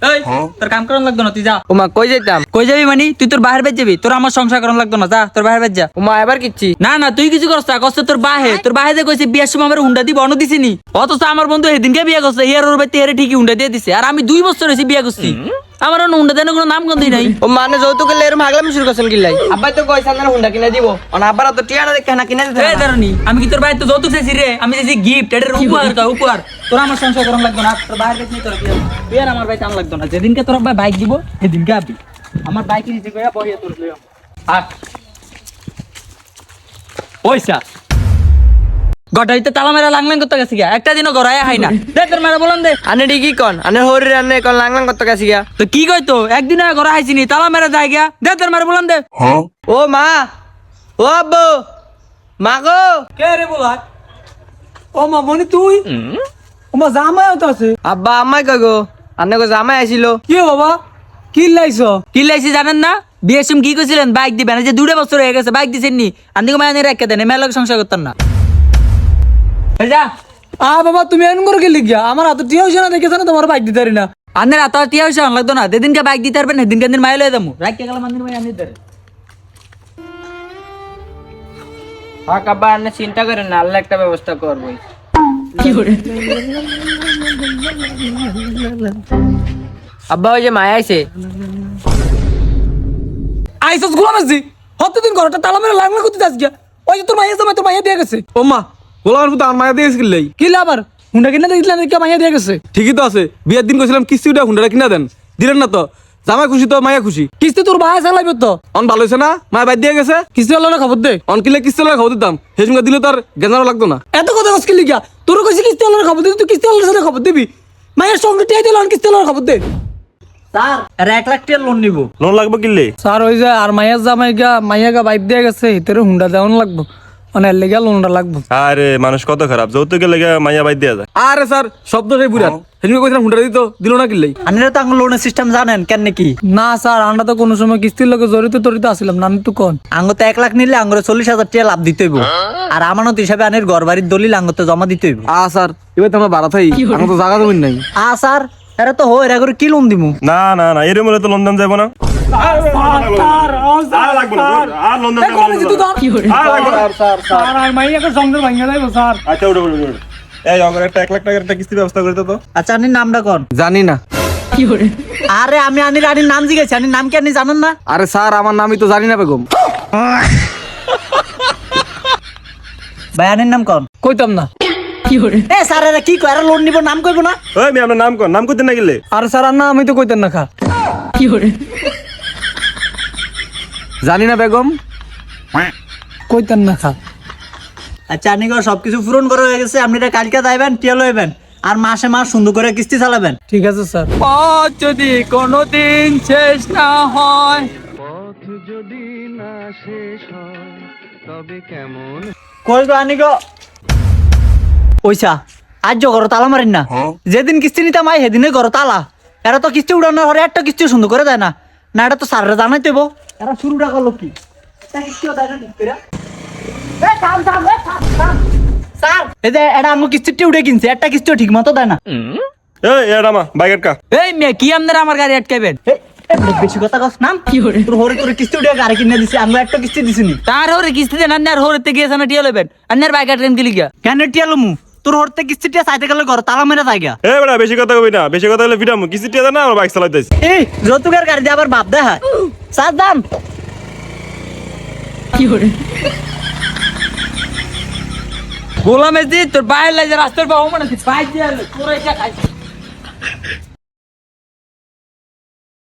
এই তোর কাম করান লাগতো না, তুই যা। ওমা কই যাইতাম? কই যাবি মানে? তুই তোর বাহির বেজ যাবি, তোর আমার সংসার করান লাগতো না, যা তোর বাহির বেজ যা। ওমা এবার কিচ্ছি না না, তুই কিছু করছ না, কষ্ট তোর বাহে যে কইছে বিয়ের সময় আমার হুন্ডা দিব, অন্য দিছিনি। অথচ আমার বন্ধু সেদিনকে বিয়ে করছে, এর ওর বাড়িতে এর ঠিকই হুন্ডা দিয়ে দিছে, আর আমি 2 বছর হয়েছি বিয়ে করছি, আমার অন্য হুন্ডা দেন কোনো নাম গন্ধই নাই। ও মানে যৌতুক এলে এরম হাগলামি শুরু করছেন কিলাই? আব্বাই তো কইছে আপনারা হুন্ডা কিনে দিব, অন আব্বার তো টিয়াটা দেখে না কিনে দিতে এই দাঁড়ানি, আমি কি তোর বাড়িতে যৌতুক চাইছি রে? আমি চাইছি গিফট, এটার উপহার। তোর আমার সংসার করান লাগতো না, তোর বাহির বেজ নিয়ে তোর বিয়ে আর আমার বাড়িতে আন লাগতো না। যেদিনকে তোর ভাই বাইক দিব সেদিনকে আবি, আমার বাইক নিতে কইয়া বহিয়া তোর লইয়া আর পয়সা গটাইতে তালা মেরা লাংলাং করতে গেছি গা, একটা দিনও গড়ায় হাই না। দে তোর মেরা বলন দে। আনে ঠিকই কন, আনে হরি রান্নে কন লাংলাং করতে গেছি গা। তো কি কইতো, একদিন গড়া হাইছি নি, তালা মেরা যায় গিয়া। দে তোর মেরা বলন দে। ও মা, ও আব্বু, মা গো। কে রে বলা? ও মা মনি তুই? ও মা জামাই তো আছে। আব্বা আম্মাই কই গো? আনে গো জামাই আইছিল। কি বাবা, কি লাইছো? কি লাইছি জানেন না? বিয়ের সময় কি কইছিলেন বাইক দিবেন, যে 2 বছর হয়ে গেছে বাইক দিছেন নি, আন্দিকে মায়া রেখে দেন, মেলা সংসার করতেন না। এই যা। বাবা তুমি এমন করে গেলি গিয়া, আমার হাতে টিয়া হইছে না, দেখেছ না, তোমার বাইক দিতে পারি না। আন্দের আত টিয়া হইছে লাগতো না, যেদিনকে বাইক দিতে পারবেন সেদিনকে দিন মাইলে দেবো, রাখতে গেলাম আন্দির মায়া আনি দেন। হক আব্বা আনে চিন্তা করেন না, আল্লাহ একটা ব্যবস্থা করবই। আব্বা ওই যে মায়া আইছে। আইসস গুলাম আসছি, হতে দিন ঘরটা তালা মেরে লাগলা করতে যাস গিয়া। ওই যে তোর মাইয়া জামাই, তোর মাইয়া দিয়ে গেছে। ও মা, গোলামের পুতো আমার মায়া দিয়ে গেছিল। কি আবার হুন্ডা কিনা দেখলেন কে মাইয়া দিয়ে গেছে? ঠিকই তো আছে, বিয়ের দিন কইছিলাম কিস্তি উঠে হুন্ডাটা কিনা দেন, দিলেন না তো। জামাই খুশি তো মায়া খুশি। কিস্তি তোর ভাই চালাইবে তো। অন ভালো হয়েছে না, মায়া বাইর দিয়ে গেছে। কিস্তি হলো না, খবর দে। অন কিলে কিস্তি লাগে খবর দিতাম, সেই সঙ্গে দিলে তার গেজানো লাগতো না। এত কথা কস কিলি গিয়া, তোর কইছি কিস্তি হলো না খবর দিবি, তুই কিস্তি হলো সাথে খবর দিবি। মায়ের সঙ্গে টিয়া দিল, কিস্তি হলো না খবর দে। স্যার আর 1 লাখ টাকা লোন নিব। লোন লাগবে কিনলে? স্যার ওই যে আর মাইয়ার জামাই গা, মাইয়া গা বাইক দিয়ে গেছে, এটারে হুন্ডা দেওয়ান লাগবো, মানে এর লেগে লোনটা লাগবো। আরে মানুষ কত খারাপ, যৌতুকের লেগে মাইয়া বাইর দেয়া যায়। আরে স্যার শব্দ সেই বুড়ার, সেই সঙ্গে কইছিলাম হুন্ডাটা দিত, দিল না কিনলেই। আপনারা তো আঙ্গুল লোনের সিস্টেম জানেন কেন নাকি? না স্যার, আমরা তো কোনো সময় কিস্তির লোকে জড়িত টরিত আসছিলাম না, আমি তো কোন। আঙ্গ তো 1 লাখ নিলে আঙ্গুরে 40,000 টাকা লাভ দিতে হইব, আর আমানত হিসাবে আনের ঘর বাড়ির দলিল আঙ্গতে জমা দিতে হইব। স্যার এবার তো আমরা বাড়া থাই, আমার তো জায়গা জমিন নাই। স্যার এরা তো হয়, এরা করে কি লোন দিমু? না না না, এরম হলে তো লোন দাম যাবো না। আর লাগবে না, আর লোন দাম যাবো না। আচ্ছা উঠো উঠো উঠো। এই আমার একটা 1 লাখ টাকার একটা কিস্তি ব্যবস্থা করে দাও তো। আচ্ছা আনির নামটা কোন? জানি না। আরে আমি আনির নাম জিজ্ঞেস, আনির নাম কি আপনি জানেন না? আরে স্যার আমার নামই তো জানি না বেগম। ভাই আনির নাম কোন? কইতাম না। এ স্যার এরা কি কয়, এরা লোন নিব নাম কইব না? ওই আমি আপনার নাম কর, নাম করতে না গেলে। আর স্যার আর না, আমি তো কইতাম না খা। জানি না বেগম। কইতাম না খা। আচ্ছা আনি সবকিছু পূরণ করা হয়ে গেছে, আপনি এটা কালকে যাইবেন, টিয়া লইবেন, আর মাসে মাস সুন্দর করে কিস্তি চালাবেন। ঠিক আছে স্যার। পথ যদি কোনোদিন শেষ না হয়, কই গো আনি গো? ওইসা আজ ঘর তালা মারেন না, যেদিন কিস্তি নিতাম আই সেদিনে ঘর তালা। এরা তো কিস্তি উড়ানোর পরে একটা কিস্তি সুন্দর করে দেয় না, না এটা তো স্যাররা জানাই দেবো। এরা শুরুটা করলো কি? একটা কিস্তিও দেয় না ঠিক করে। স্যার এই যে এটা আমার কিস্তিটা উঠে কিনছে, একটা কিস্তিও ঠিক মতো দেয় না। এই রামা বাইক আটকা। এই মেয়ে কি আপনারা আমার গাড়ি আটকাইবেন? বেশি কথা কস নাম কি হরে, তোর হরে তোর কিস্তি উঠে গাড়ি কিনে দিছি, আমরা একটা কিস্তি দিছি নি। তার হরে কিস্তি দেন, আর হরেতে গিয়েছে না টিয়া লইবেন, আর বাইক ট্রেন গেলি গিয়া কেন টিয়া লমু? তোর হরতে কিস্তিটা চাইতে গেলে ঘর তালা মেরে যায় গিয়া। এ বেটা বেশি কথা কবি না, বেশি কথা হলে ফিরামু। কিস্তি টিয়া না, আমার বাইক চালাইতেছি। এই যৌতুকের গাড়ি দিয়ে আবার বাপ দেখা সাত দাম কি হরে গোলামে দি তোর বাইরে লাগে রাস্তার বাবু মানে বাইক দিয়ে তোর এটা খাইছিস।